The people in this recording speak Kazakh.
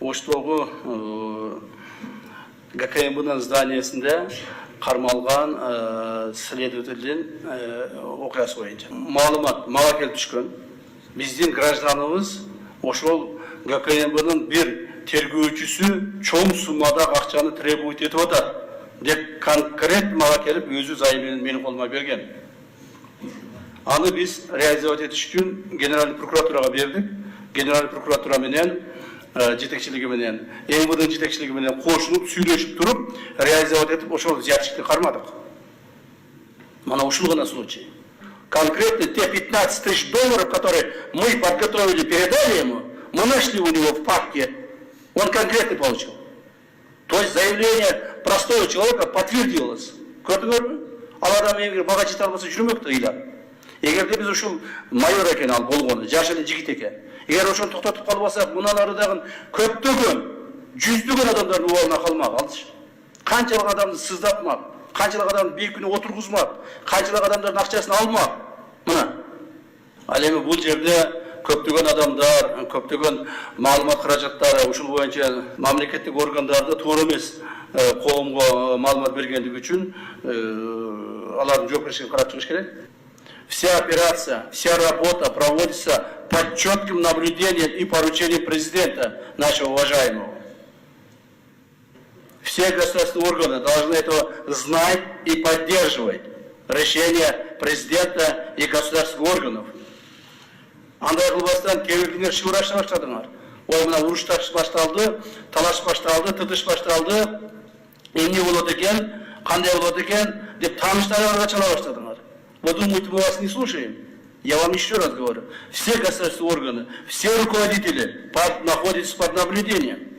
Оштогу ГКМБнын зданиясында кармалган следовательдин окуясы боюнча маалымат мага келип түшкөн. Биздин гражданыбыз ошол ГКМБнын бир тергөөчүсү чоң суммада акчаны требовать этип атат деп конкрет мага келип өзү заявление менин колума берген. Аны биз реализовать этиш үчүн генеральный прокуратурага бердик. Генеральный прокуратура менен жетекчилиги менен МВД жетекчилиги менен кошулуп сүйлөшүп туруп реализовать этип ошол взяточты кармадык. Мана ушул гана случай. Конкретно те 15 тысяч долларов, которые мы подготовили, передали ему, мы нашли у него в папке, он конкретно получил. То есть заявление простого человека подтвердилось. Көрдүңөрбү? Ал адам эгер мага жете албаса жүрмөк да ыйлап. Эгерде биз ушул майор экен ал болгону, жаш эле жигит экен. Эгер ошону токтотуп калбасак, мындан ары дагы көптөгөн, жүздөгөн адамдардын убалына калмак алчы. Канчалык адамды сыздатмак, канчалык адамды бейкүнө отургузмак, канчалык адамдардын акчасын алмак. Мына. Ал эми бул жерде көптөгөн адамдар, көптөгөн маалымат каражаттары ушул боюнча мамлекеттик органдарды туура эмес коомго маалымат бергендиги үчүн алардын жоопкерчилигин карап чыгыш керек. Вся операция, вся работа проводится под четким наблюдением и поручением президента нашего уважаемого. Все государственные органы должны это знать и поддерживать решения президента и государственных органов. Андай кылбастан кээ-бирлер шыбыраша баштадыңар. Ой, мына уруш башталды, талаш башталды, тытыш башталды. Эмне болот экен, кандай болот экен деп тааныштарыңарга чала баштадыңар. Вы думаете, мы вас не слушаем? Я вам еще раз говорю. Все государственные органы, все руководители находятся под наблюдением.